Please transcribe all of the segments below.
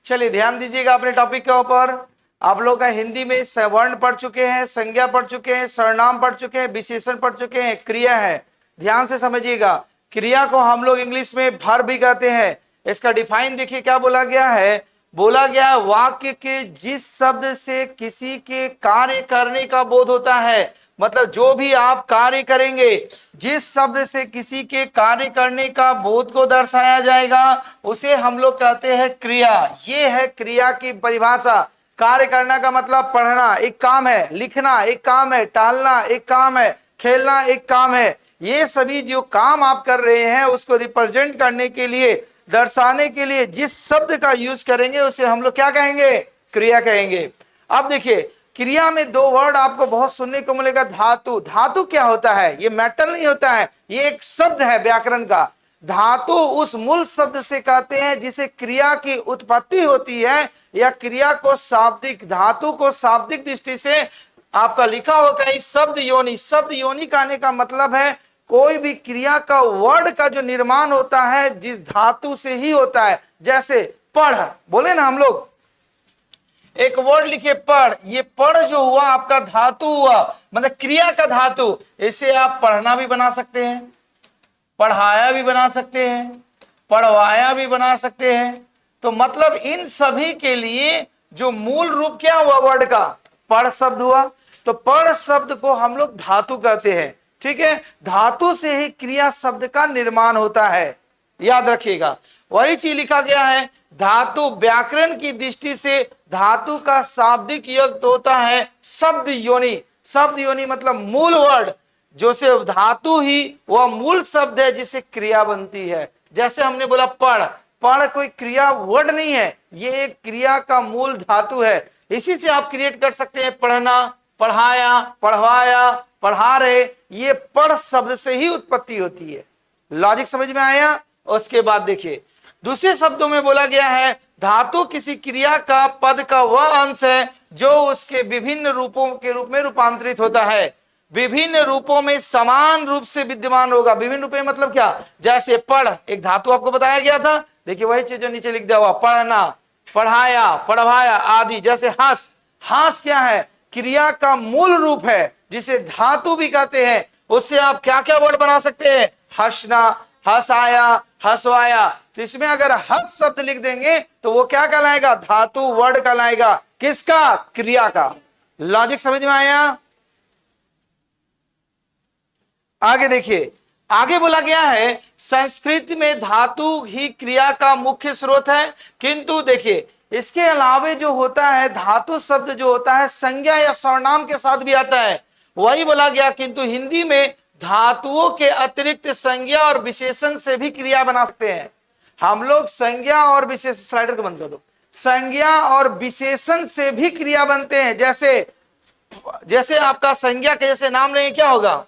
चलिए ध्यान दीजिएगा अपने टॉपिक के ऊपर। आप लोग का हिंदी में वर्ण पढ़ चुके हैं, संज्ञा पढ़ चुके हैं, सर्वनाम पढ़ चुके हैं, विशेषण पढ़ चुके हैं, क्रिया है। ध्यान से समझिएगा, क्रिया को हम लोग इंग्लिश में वर्ब भी कहते हैं। इसका डिफाइन देखिए क्या बोला गया है। बोला गया वाक्य के जिस शब्द से किसी के कार्य करने का बोध होता है, मतलब जो भी आप कार्य करेंगे, जिस शब्द से किसी के कार्य करने का बोध को दर्शाया जाएगा उसे हम लोग कहते हैं क्रिया। ये है क्रिया की परिभाषा। कार्य करना का मतलब पढ़ना एक काम है, लिखना एक काम है, टहलना एक काम है, खेलना एक काम है। ये सभी जो काम आप कर रहे हैं उसको रिप्रेजेंट करने के लिए, दर्शाने के लिए जिस शब्द का यूज करेंगे उसे हम लोग क्या कहेंगे, क्रिया कहेंगे। अब देखिए क्रिया में दो वर्ड आपको बहुत सुनने को मिलेगा, धातु। धातु क्या होता है? ये मेटल नहीं होता है, ये एक शब्द है व्याकरण का। धातु उस मूल शब्द से कहते हैं जिसे क्रिया की उत्पत्ति होती है, या क्रिया को शाब्दिक, धातु को शाब्दिक दृष्टि से आपका लिखा होगा इस शब्द योनि। शब्द योनि कहने का मतलब है कोई भी क्रिया का वर्ड का जो निर्माण होता है जिस धातु से ही होता है। जैसे पढ़ बोले ना हम लोग, एक वर्ड लिखे पढ़, ये पढ़ जो हुआ आपका धातु हुआ, मतलब क्रिया का धातु। इसे आप पढ़ना भी बना सकते हैं, पढ़ाया भी बना सकते हैं, पढ़वाया भी बना सकते हैं। तो मतलब इन सभी के लिए जो मूल रूप क्या हुआ वर्ड का, पढ़ शब्द हुआ। तो पढ़ शब्द को हम लोग धातु कहते हैं। ठीक है, धातु से ही क्रिया शब्द का निर्माण होता है, याद रखिएगा। वही चीज लिखा गया है, धातु व्याकरण की दृष्टि से धातु का शाब्दिक युक्त होता है शब्द योनि। शब्द योनि मतलब मूल वर्ड, जो से धातु ही वह मूल शब्द है जिससे क्रिया बनती है। जैसे हमने बोला पढ़, पढ़ कोई क्रिया वर्ड नहीं है, ये एक क्रिया का मूल धातु है। इसी से आप क्रिएट कर सकते हैं पढ़ना, पढ़ाया, पढ़वाया, पढ़ा रहे, ये पढ़ शब्द से ही उत्पत्ति होती है। लॉजिक समझ में आया? उसके बाद देखिए दूसरे शब्दों में बोला गया है धातु किसी क्रिया का पद का वह अंश है जो उसके विभिन्न रूपों के रूप में रूपांतरित होता है। विभिन्न रूपों में समान रूप से विद्यमान होगा। विभिन्न रूप में मतलब क्या? जैसे पढ़ एक धातु आपको बताया गया था, देखिए वही चीज जो नीचे लिख दिया हुआ, पढ़ना, पढ़ाया, पढ़वाया आदि। जैसे हंस, हंस क्या है? क्रिया का मूल रूप है जिसे धातु भी कहते हैं। उससे आप क्या क्या वर्ड बना सकते हैं? हंसना, हंसाया, हंसवाया। तो इसमें अगर हंस शब्द लिख देंगे तो वो क्या कहलाएगा? धातु वर्ड कहलाएगा। किसका? क्रिया का। लॉजिक समझ में आया? आगे देखिए, आगे बोला गया है संस्कृत में धातु ही क्रिया का मुख्य स्रोत है, किंतु देखिए इसके अलावे जो होता है धातु शब्द जो होता है संज्ञा या सर्वनाम के साथ भी आता है। वही बोला गया किंतु हिंदी में धातुओं के अतिरिक्त संज्ञा और विशेषण से भी क्रिया बना सकते हैं हम लोग। संज्ञा और विशेषण, स्लाइडर को बंद कर दो। संज्ञा और विशेषण से भी क्रिया बनते हैं। जैसे जैसे आपका संज्ञा के जैसे नाम लेंगे क्या होगा?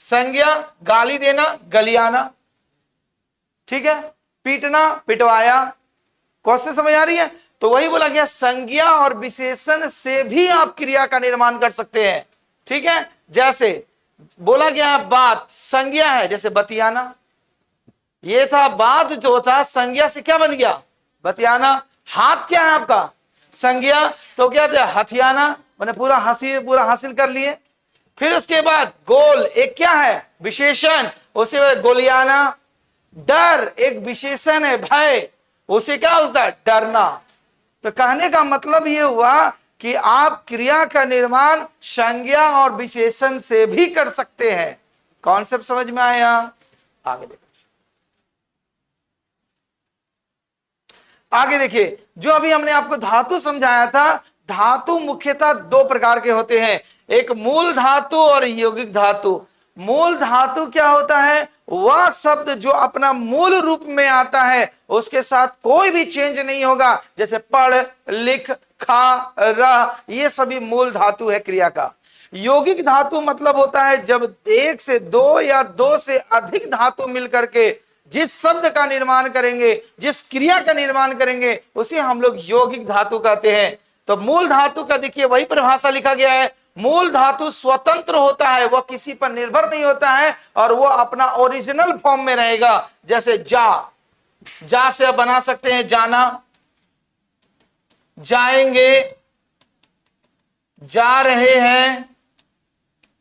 संज्ञा गाली देना, गलियाना। ठीक है, पीटना, पिटवाया। क्वेश्चन समझ आ रही है? तो वही बोला गया संज्ञा और विशेषण से भी आप क्रिया का निर्माण कर सकते हैं। ठीक है, जैसे बोला गया बात संज्ञा है, जैसे बतियाना। ये था बात जो था, संज्ञा से क्या बन गया? बतियाना। हाथ क्या है आपका? संज्ञा, तो क्या था? हथियाना, मैंने पूरा हासिल कर लिए। फिर उसके बाद गोल एक क्या है? विशेषण, उसे गोलियाना। डर एक विशेषण है, भय, उसे क्या होता है? डरना। तो कहने का मतलब ये हुआ कि आप क्रिया का निर्माण संज्ञा और विशेषण से भी कर सकते हैं। कॉन्सेप्ट समझ में आया? आगे देखो, आगे देखिए, जो अभी हमने आपको धातु समझाया था, धातु मुख्यतः दो प्रकार के होते हैं, एक मूल धातु और यौगिक धातु। मूल धातु क्या होता है? वह शब्द जो अपना मूल रूप में आता है उसके साथ कोई भी चेंज नहीं होगा। जैसे पढ़, लिख, खा, रह, ये सभी मूल धातु है क्रिया का। यौगिक धातु मतलब होता है जब एक से दो या दो से अधिक धातु मिलकर के जिस शब्द का निर्माण करेंगे, जिस क्रिया का निर्माण करेंगे, उसे हम लोग यौगिक धातु कहते हैं। तो मूल धातु का देखिए वही परिभाषा लिखा गया है, मूल धातु स्वतंत्र होता है, वह किसी पर निर्भर नहीं होता है और वह अपना ओरिजिनल फॉर्म में रहेगा। जैसे जा, जा से आप बना सकते हैं जाना, जाएंगे, जा रहे हैं,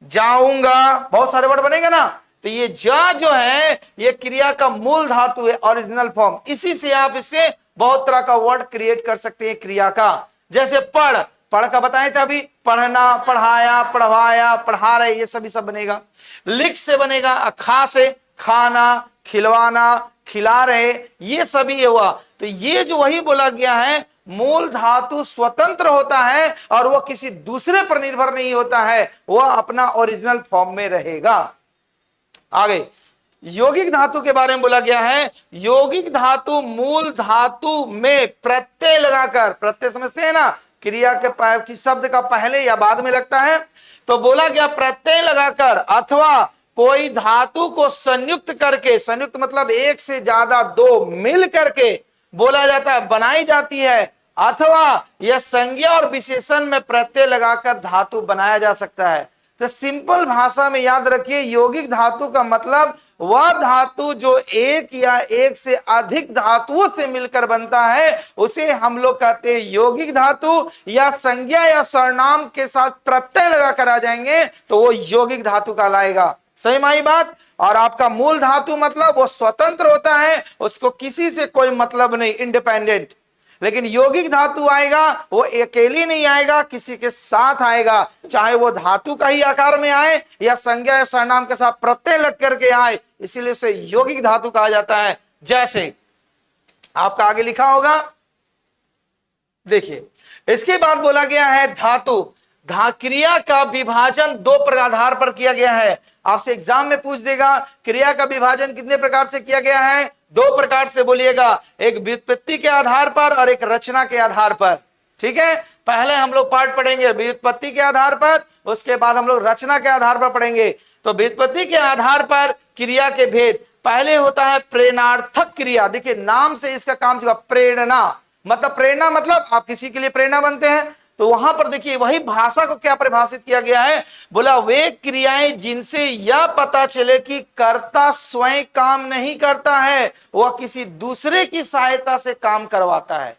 जाऊंगा, बहुत सारे वर्ड बनेंगे ना। तो ये जा जो है ये क्रिया का मूल धातु है, ओरिजिनल फॉर्म। इसी से आप इससे बहुत तरह का वर्ड क्रिएट कर सकते हैं क्रिया का। जैसे पढ़, पढ़ का बताए थे अभी, पढ़ना, पढ़ाया, पढ़वाया, पढ़ा रहे, ये सभी सब बनेगा। लिख से बनेगा, खा से खाना, खिलवाना, खिला रहे, ये सभी हुआ। तो ये जो वही बोला गया है, मूल धातु स्वतंत्र होता है और वह किसी दूसरे पर निर्भर नहीं होता है, वह अपना ओरिजिनल फॉर्म में रहेगा। आगे यौगिक धातु के बारे में बोला गया है। यौगिक धातु मूल धातु में प्रत्यय लगाकर, प्रत्यय समझते हैं ना, क्रिया के किसी शब्द का पहले या बाद में लगता है, तो बोला गया प्रत्यय लगाकर अथवा कोई धातु को संयुक्त करके, संयुक्त मतलब एक से ज्यादा दो मिल करके बोला जाता है, बनाई जाती है, अथवा यह संज्ञा और विशेषण में प्रत्यय लगाकर धातु बनाया जा सकता है। तो सिंपल भाषा में याद रखिए, यौगिक धातु का मतलब वह धातु जो एक या एक से अधिक धातुओं से मिलकर बनता है, उसे हम लोग कहते हैं यौगिक धातु। या संज्ञा या सर्वनाम के साथ प्रत्यय लगाकर आ जाएंगे तो वो यौगिक धातु कहलाएगा। सही माई बात। और आपका मूल धातु मतलब वो स्वतंत्र होता है, उसको किसी से कोई मतलब नहीं, इंडिपेंडेंट। लेकिन यौगिक धातु आएगा वो अकेली नहीं आएगा, किसी के साथ आएगा, चाहे वो धातु का ही आकार में आए या संज्ञा या सर्वनाम के साथ प्रत्यय लग करके आए, इसीलिए उसे यौगिक धातु कहा जाता है। जैसे आपका आगे लिखा होगा, देखिए इसके बाद बोला गया है धातु। क्रिया का विभाजन दो आधार पर किया गया है। आपसे एग्जाम में पूछ देगा क्रिया का विभाजन कितने प्रकार से किया गया है, दो प्रकार से बोलिएगा, एक व्युत्पत्ति के आधार पर और एक रचना के आधार पर। ठीक है, पहले हम लोग पार्ट पढ़ेंगे व्युत्पत्ति के आधार पर, उसके बाद हम लोग रचना के आधार पर पढ़ेंगे। तो व्युत्पत्ति के आधार पर क्रिया के भेद, पहले होता है प्रेरणार्थक क्रिया। देखिए नाम से इसका काम चुका, प्रेरणा मतलब, प्रेरणा मतलब आप किसी के लिए प्रेरणा बनते हैं, तो वहां पर देखिए वही भाषा को क्या परिभाषित किया गया है, बोला वे क्रियाएं जिनसे यह पता चले कि कर्ता स्वयं काम नहीं करता है, वह किसी दूसरे की सहायता से काम करवाता है।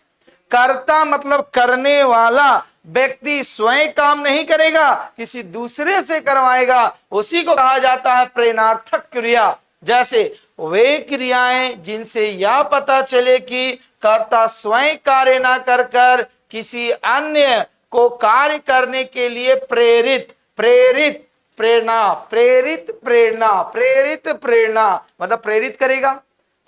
कर्ता मतलब करने वाला व्यक्ति स्वयं काम नहीं करेगा, किसी दूसरे से करवाएगा, उसी को कहा जाता है प्रेरणार्थक क्रिया। जैसे वे क्रियाएं जिनसे यह पता चले कि कर्ता स्वयं कार्य न कर कर किसी अन्य को कार्य करने के लिए प्रेरित, प्रेरित प्रेरणा, प्रेरित प्रेरणा, प्रेरित प्रेरणा मतलब प्रेरित करेगा,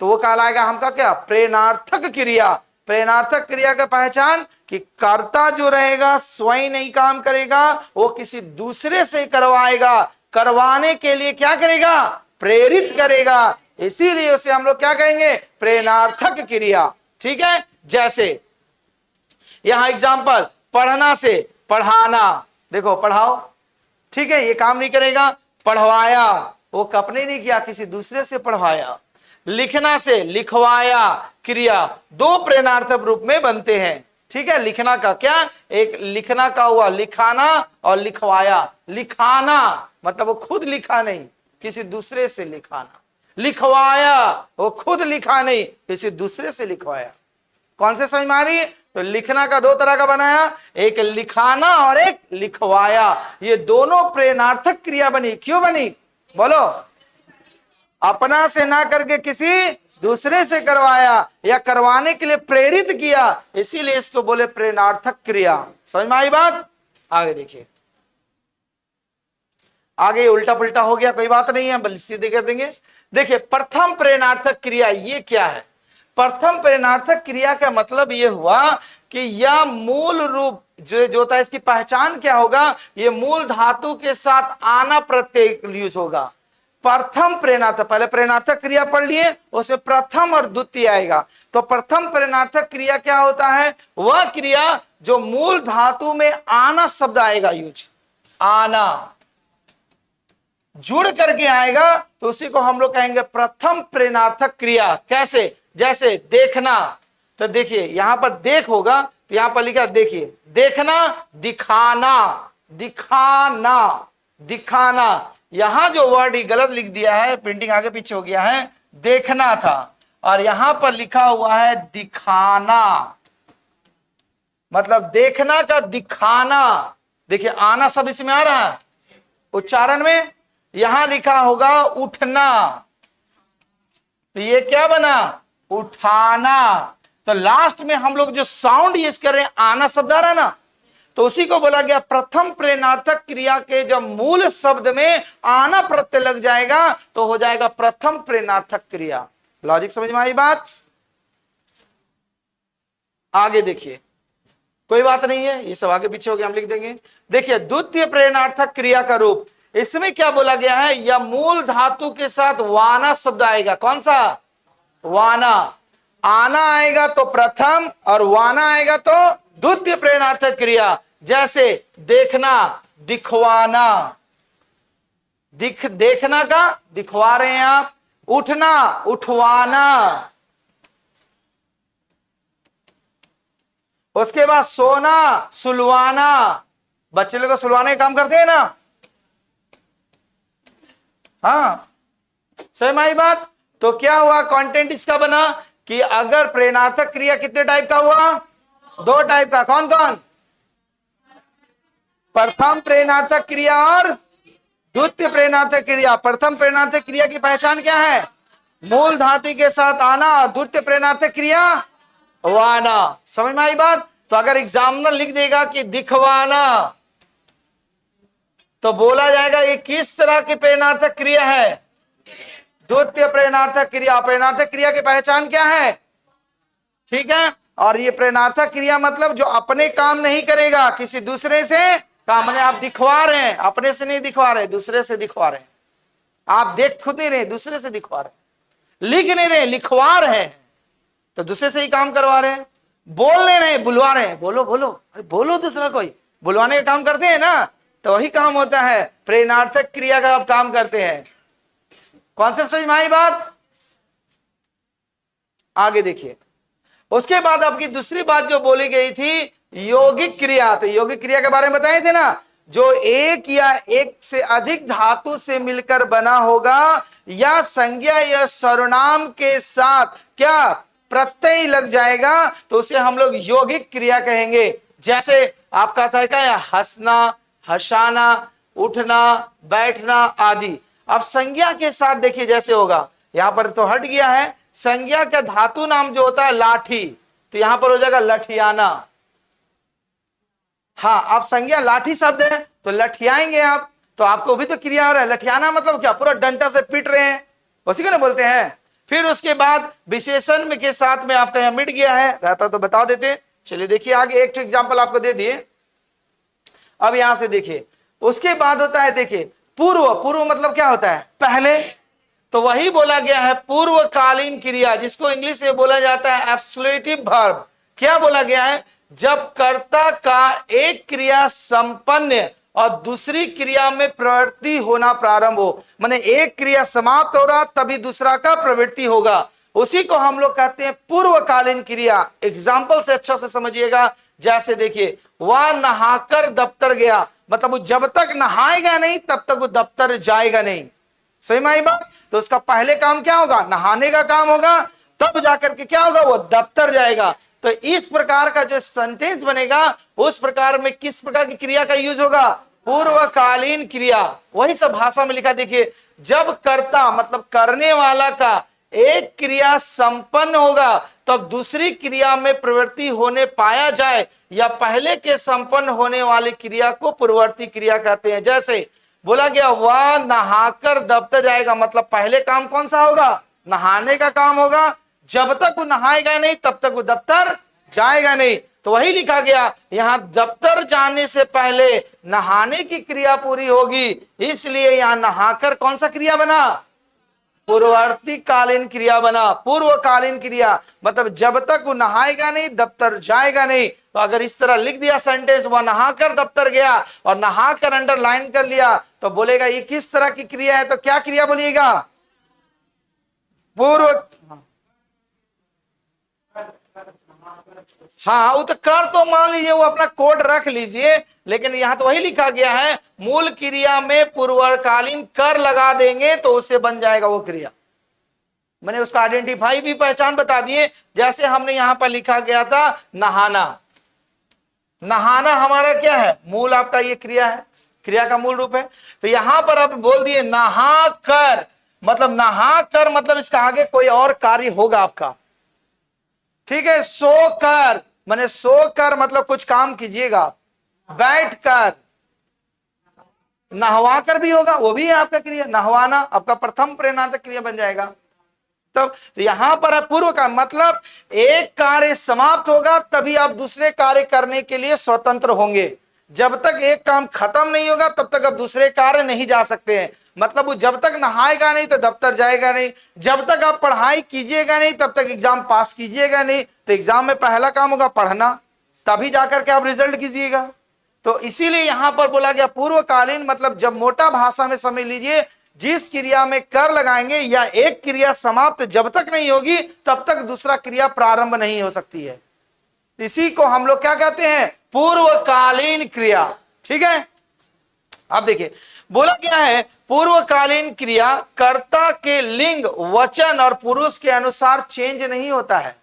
तो वो कहलाएगा हमका क्या, प्रेरणार्थक क्रिया। प्रेरणार्थक क्रिया का पहचान कि कर्ता जो रहेगा स्वयं नहीं काम करेगा, वो किसी दूसरे से करवाएगा, करवाने के लिए क्या करेगा, प्रेरित करेगा, इसीलिए उसे हम लोग क्या कहेंगे, प्रेरणार्थक क्रिया। ठीक है, जैसे यहां एग्जाम्पल, पढ़ना से पढ़ाना, देखो पढ़ाओ, ठीक है, ये काम नहीं करेगा, पढ़वाया, वो अपने नहीं किया, किसी दूसरे से पढ़वाया। लिखना से लिखवाया क्रिया, दो प्रेरणार्थक रूप में बनते हैं। ठीक है, लिखना का क्या, एक लिखना का हुआ लिखाना और लिखवाया। लिखाना मतलब वो खुद लिखा नहीं, किसी दूसरे से लिखाना। लिखवाया वो खुद लिखा नहीं, किसी दूसरे से लिखवाया। कौन से समझ में आ रही है? तो लिखना का दो तरह का बनाया, एक लिखाना और एक लिखवाया। ये दोनों प्रेरणार्थक क्रिया बनी। क्यों बनी बोलो? अपना से ना करके किसी दूसरे से करवाया या करवाने के लिए प्रेरित किया, इसीलिए इसको बोले प्रेरणार्थक क्रिया। समझ में आई बात? आगे देखिए, आगे उल्टा पुल्टा हो गया, कोई बात नहीं है, बल्कि सीधे कर देंगे। देखिए प्रथम प्रेरणार्थक क्रिया ये क्या है? प्रथम प्रेरणार्थक क्रिया का मतलब यह हुआ कि यह मूल रूप जो होता है, इसकी पहचान क्या होगा, ये मूल धातु के साथ आना प्रत्यय यूज होगा। प्रथम प्रेरणार्थक, पहले प्रेरणार्थक क्रिया पढ़ लिए, उसमें प्रथम और द्वितीय आएगा। तो प्रथम प्रेरणार्थक क्रिया क्या होता है? वह क्रिया जो मूल धातु में आना शब्द आएगा यूज, आना जुड़ करके आएगा, तो उसी को हम लोग कहेंगे प्रथम प्रेरणार्थक क्रिया। कैसे? जैसे देखना, तो देखिए यहां पर देख होगा, तो यहां पर लिखा देखिए, देखना, दिखाना, दिखाना, दिखाना। यहां जो वर्ड गलत लिख दिया है, प्रिंटिंग आगे पीछे हो गया है, देखना था, और यहां पर लिखा हुआ है दिखाना, मतलब देखना का दिखाना। देखिए आना सब इसमें आ रहा है उच्चारण में। यहां लिखा होगा उठना, तो ये क्या बना, उठाना। तो लास्ट में हम लोग जो साउंड यूज कर रहे हैं आना शब्द आ रहा है ना, तो उसी को बोला गया प्रथम प्रेरणार्थक क्रिया के जब मूल शब्द में आना प्रत्यय लग जाएगा तो हो जाएगा प्रथम प्रेरणार्थक क्रिया। लॉजिक समझ में आई बात? आगे देखिए, कोई बात नहीं है, ये सब आगे पीछे हो गया, हम लिख देंगे। देखिए द्वितीय प्रेरणार्थक क्रिया का रूप, इसमें क्या बोला गया है, या मूल धातु के साथ वाना शब्द आएगा। कौन सा? वाना। आना आएगा तो प्रथम और वाना आएगा तो द्वितीय प्रेरणार्थक क्रिया। जैसे देखना, दिखवाना, देखना का दिखवा रहे हैं आप। उठना, उठवाना। उसके बाद सोना, सुलवाना। बच्चे लोग को सुलवाने का काम करते हैं ना, हाँ सही आई बात। तो क्या हुआ, कंटेंट इसका बना कि अगर प्रेरणार्थक क्रिया कितने टाइप का हुआ, दो टाइप का। कौन कौन? प्रथम प्रेरणार्थक क्रिया और द्वितीय प्रेरणार्थक क्रिया। प्रथम प्रेरणार्थक क्रिया की पहचान क्या है, मूल धातु के साथ आना, और द्वितीय प्रेरणार्थक क्रिया वाना। समझ में आई बात? तो अगर एग्जामिनर लिख देगा कि दिखवाना, तो बोला जाएगा ये किस तरह की प्रेरणार्थक क्रिया है, द्वितीय प्रेरणार्थक क्रिया। प्रेरणार्थक क्रिया की पहचान क्या है, ठीक है। और ये प्रेरणार्थक क्रिया मतलब जो अपने काम नहीं करेगा, किसी दूसरे से काम। मैंने आप दिखवा रहे हैं, अपने से नहीं दिखवा रहे, दूसरे से दिखवा रहे हैं। आप देख खुद नहीं रहे, दूसरे से दिखवा रहे हैं। लिख नहीं रहे, लिखवा रहे हैं, तो दूसरे से ही काम करवा रहे हैं। बोल नहीं रहे, बुलवा रहे हैं। बोलो बोलो, अरे बोलो दूसरा कोई, बुलवाने का काम करते हैं ना, तो वही काम होता है, प्रेरणार्थक क्रिया का आप काम करते हैं। कॉन्सेप्ट समझ में आई बात? आगे देखिए, उसके बाद आपकी दूसरी बात जो बोली गई थी यौगिक क्रिया। तो यौगिक क्रिया के बारे में बताए थे ना, जो एक या एक से अधिक धातु से मिलकर बना होगा, या संज्ञा या सर्वनाम के साथ क्या प्रत्यय लग जाएगा, तो उसे हम लोग यौगिक क्रिया कहेंगे। जैसे आपका था क्या, हंसना, हंसाना, उठना, बैठना आदि। अब संज्ञा के साथ देखिए जैसे होगा, यहां पर तो हट गया है, संज्ञा का धातु नाम जो होता है लाठी, तो यहां पर हो जाएगा लठियाना। हाँ, आप संज्ञा लाठी शब्द है तो लठियाएंगे आप, तो आपको भी तो क्रिया हो रहा है। लठियाना मतलब क्या, पूरा डंडा से पीट रहे हैं, उसी को ना बोलते हैं। फिर उसके बाद विशेषण में के साथ में आपका यहां मिट गया है, रहता तो बता देते। चलिए देखिए आगे, एक एग्जाम्पल आपको दे दिए। अब यहां से देखिए, उसके बाद होता है, देखिए पूर्व। पूर्व मतलब क्या होता है, पहले। तो वही बोला गया है पूर्वकालीन क्रिया, जिसको इंग्लिश में बोला जाता है एब्सोल्यूटिव वर्ब। क्या बोला गया है, जब कर्ता का एक क्रिया संपन्न और दूसरी क्रिया में प्रवृत्ति होना प्रारंभ हो, माने एक क्रिया समाप्त हो रहा तभी दूसरा का प्रवृत्ति होगा, उसी को हम लोग कहते हैं पूर्वकालीन क्रिया। एग्जाम्पल से अच्छा से समझिएगा। जैसे देखिए, वह नहाकर दफ्तर गया, मतलब वो जब तक नहाएगा नहीं तब तक वो दफ्तर जाएगा नहीं। सही में आई बात? तो उसका पहले काम क्या होगा, नहाने का काम होगा, तब जाकर के क्या होगा, वो दफ्तर जाएगा। तो इस प्रकार का जो सेंटेंस बनेगा, उस प्रकार में किस प्रकार की क्रिया का यूज होगा, पूर्वकालीन क्रिया। वही सब भाषा में लिखा, देखिए जब कर्ता मतलब करने वाला का एक क्रिया संपन्न होगा तब दूसरी क्रिया में प्रवृत्ति होने पाया जाए, या पहले के संपन्न होने वाली क्रिया को पूर्ववर्ती क्रिया कहते हैं। जैसे बोला गया वह नहाकर दफ्तर जाएगा, मतलब पहले काम कौन सा होगा, नहाने का काम होगा। जब तक वो नहाएगा नहीं तब तक वो दफ्तर जाएगा नहीं। तो वही लिखा गया यहां, दफ्तर जाने से पहले नहाने की क्रिया पूरी होगी, इसलिए यहां नहाकर कौन सा क्रिया बना, पूर्ववर्ती कालीन क्रिया बना। पूर्वकालीन क्रिया मतलब जब तक वो नहाएगा नहीं दफ्तर जाएगा नहीं। तो अगर इस तरह लिख दिया सेंटेंस, वह नहाकर दफ्तर गया और नहाकर अंडरलाइन कर लिया, तो बोलेगा ये किस तरह की क्रिया है, तो क्या क्रिया बोलिएगा, पूर्व। हाँ, वो तो कर, तो मान लीजिए वो अपना कोड रख लीजिए, लेकिन यहां तो वही लिखा गया है मूल क्रिया में पूर्वकालीन कर लगा देंगे तो उससे बन जाएगा वो क्रिया। मैंने उसका आइडेंटिफाई भी, पहचान बता दिए। जैसे हमने यहां पर लिखा गया था नहाना, नहाना हमारा क्या है, मूल आपका ये क्रिया है, क्रिया का मूल रूप है। तो यहां पर आप बोल दिए नहा कर, मतलब नहा कर मतलब इसका आगे कोई और कार्य होगा आपका, ठीक है। सो कर माने सो कर मतलब कुछ काम कीजिएगा, बैठ कर, नहवा कर भी होगा, वो भी है आपका क्रिया, नहवाना आपका प्रथम प्रेरणार्थक क्रिया बन जाएगा। तब तो यहां पर पूर्व का मतलब एक कार्य समाप्त होगा तभी आप दूसरे कार्य करने के लिए स्वतंत्र होंगे। जब तक एक काम खत्म नहीं होगा तब तक आप दूसरे कार्य नहीं जा सकते हैं। मतलब वो जब तक नहाएगा नहीं तो दफ्तर जाएगा नहीं, जब तक आप पढ़ाई कीजिएगा नहीं तब तक एग्जाम पास कीजिएगा नहीं। तो एग्जाम में पहला काम होगा पढ़ना, तभी जाकर के आप रिजल्ट कीजिएगा। तो इसीलिए यहां पर बोला गया पूर्वकालीन, मतलब जब मोटा भाषा में समझ लीजिए, जिस क्रिया में कर लगाएंगे या एक क्रिया समाप्त जब तक नहीं होगी तब तक दूसरा क्रिया प्रारंभ नहीं हो सकती है। इसी को हम लोग क्या कहते हैं, पूर्वकालीन क्रिया। ठीक है, अब देखिए बोला क्या है, पूर्वकालीन क्रिया कर्ता के लिंग, वचन और पुरुष के अनुसार चेंज नहीं होता है।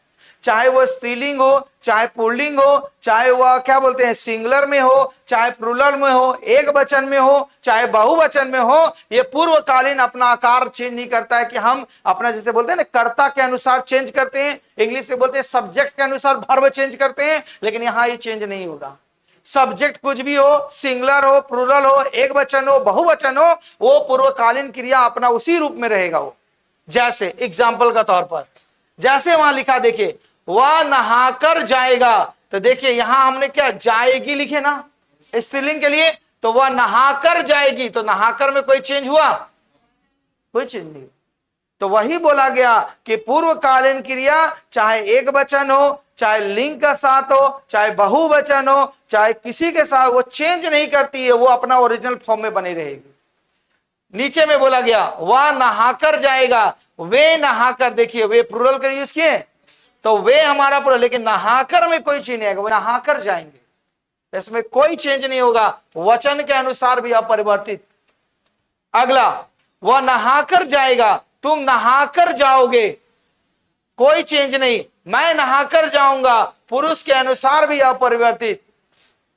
चाहे वो स्त्रीलिंग हो, चाहे पुल्लिंग हो, चाहे वह क्या बोलते हैं सिंगुलर में हो, चाहे प्लूरल में हो, एक वचन में हो, चाहे बहुवचन में हो, ये पूर्वकालीन अपना आकार चेंज नहीं करता है कि हम अपना जैसे बोलते हैं ना कर्ता के अनुसार चेंज करते हैं, इंग्लिश से बोलते हैं सब्जेक्ट के अनुसार वर्ब चेंज करते हैं, लेकिन यहां ये चेंज नहीं होगा। सब्जेक्ट कुछ भी हो, सिंगुलर हो, प्लूरल हो, एक वचन हो, बहुवचन हो, वो पूर्वकालीन क्रिया अपना उसी रूप में रहेगा। वो जैसे एग्जाम्पल का तौर पर जैसे वहां लिखा देखिए, वह नहाकर जाएगा, तो देखिए यहां हमने क्या जाएगी लिखे ना स्त्रीलिंग के लिए, तो वह नहाकर जाएगी, तो नहाकर में कोई चेंज हुआ, कोई चेंज नहीं। तो वही बोला गया कि पूर्वकालीन क्रिया चाहे एक वचन हो, चाहे लिंग का साथ हो, चाहे बहुवचन हो, चाहे किसी के साथ, वो चेंज नहीं करती है, वो अपना ओरिजिनल फॉर्म में बनी रहेगी। नीचे में बोला गया वह नहाकर जाएगा, वे नहाकर, देखिए वे प्लूरल का यूज किए, तो वे हमारा पूरा, लेकिन नहाकर में कोई चेंज नहीं आएगा, वो नहाकर जाएंगे, इसमें कोई चेंज नहीं होगा, वचन के अनुसार भी अपरिवर्तित। अगला, वह नहाकर जाएगा, तुम नहाकर जाओगे, कोई चेंज नहीं, मैं नहाकर जाऊंगा, पुरुष के अनुसार भी अपरिवर्तित।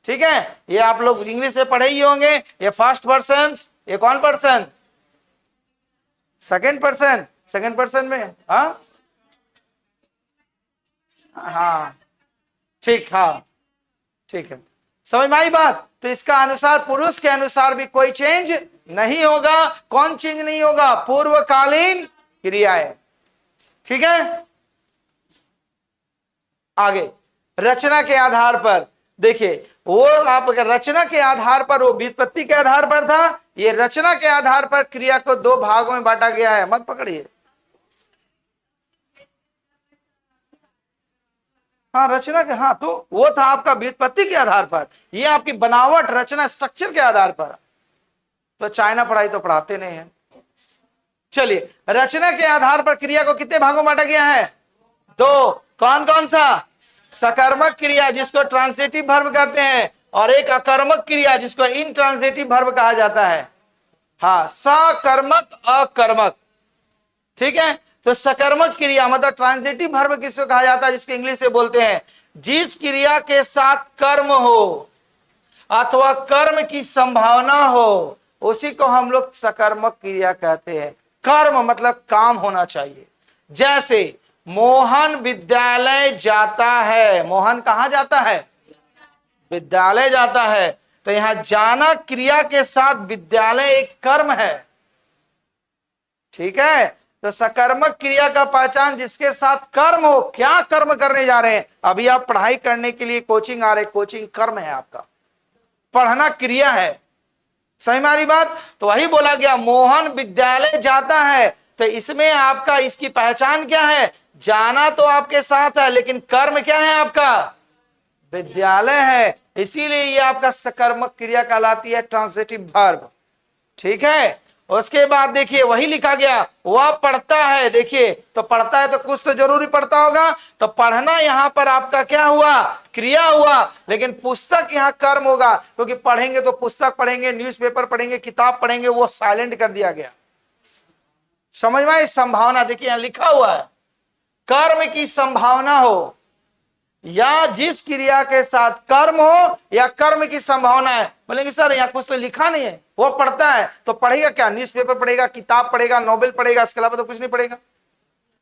ठीक है, ये आप लोग इंग्लिश में पढ़े ही होंगे, ये फर्स्ट पर्सन, ये कौन person, second person, second person में हाँ हाँ ठीक, हाँ ठीक है, समझ में आई बात। तो इसका अनुसार पुरुष के अनुसार भी कोई चेंज नहीं होगा। कौन चेंज नहीं होगा, पूर्वकालीन क्रियाएं। ठीक है, आगे रचना के आधार पर देखिए, वो आप रचना के आधार पर, वो व्युत्पत्ति के आधार पर था, ये रचना के आधार पर क्रिया को दो भागों में बांटा गया है, मत पकड़िए। हाँ रचना के, हाँ तो वो था आपका व्युत्पत्ति के आधार पर, ये आपकी बनावट रचना स्ट्रक्चर के आधार पर। तो चाइना पढ़ाई तो पढ़ाते नहीं है। चलिए, रचना के आधार पर क्रिया को कितने भागों में बांटा गया है, दो। कौन कौन सा, सकर्मक क्रिया जिसको ट्रांसिटिव वर्ब कहते हैं, और एक अकर्मक क्रिया जिसको इनट्रांसिटिव वर्ब कहा जाता है। हाँ, सकर्मक अकर्मक। ठीक है, तो सकर्मक क्रिया मतलब ट्रांजिटिव वर्ब किसको कहा जाता है, जिसको इंग्लिश से बोलते हैं जिस क्रिया के साथ कर्म हो अथवा कर्म की संभावना हो, उसी को हम लोग सकर्मक क्रिया कहते हैं। कर्म मतलब काम होना चाहिए। जैसे मोहन विद्यालय जाता है, मोहन कहां जाता है, विद्यालय जाता है, तो यहां जाना क्रिया के साथ विद्यालय एक कर्म है। ठीक है, तो सकर्मक क्रिया का पहचान जिसके साथ कर्म हो। क्या कर्म करने जा रहे हैं, अभी आप पढ़ाई करने के लिए कोचिंग आ रहे, कोचिंग कर्म है आपका, पढ़ना क्रिया है। सही हमारी बात। तो वही बोला गया मोहन विद्यालय जाता है, तो इसमें आपका इसकी पहचान क्या है, जाना तो आपके साथ है लेकिन कर्म क्या है आपका, विद्यालय है, इसीलिए ये आपका सकर्मक क्रिया कहलाती है, ट्रांजिटिव वर्ब। ठीक है, उसके बाद देखिए वही लिखा गया वह पढ़ता है। देखिए तो पढ़ता है तो कुछ तो जरूरी पढ़ता होगा, तो पढ़ना यहां पर आपका क्या हुआ, क्रिया हुआ, लेकिन पुस्तक यहां कर्म होगा, क्योंकि पढ़ेंगे तो पुस्तक पढ़ेंगे, न्यूज़पेपर पढ़ेंगे, किताब पढ़ेंगे, वो साइलेंट कर दिया गया। समझ में आई? संभावना देखिए यहां लिखा हुआ है, कर्म की संभावना हो, या जिस क्रिया के साथ कर्म हो या कर्म की संभावना है। बोलेंगे सर यहाँ कुछ तो लिखा नहीं है, वो पढ़ता है तो पढ़ेगा क्या? न्यूज़पेपर पढ़ेगा, किताब पढ़ेगा, नोवेल पढ़ेगा, इसके अलावा तो कुछ नहीं पढ़ेगा।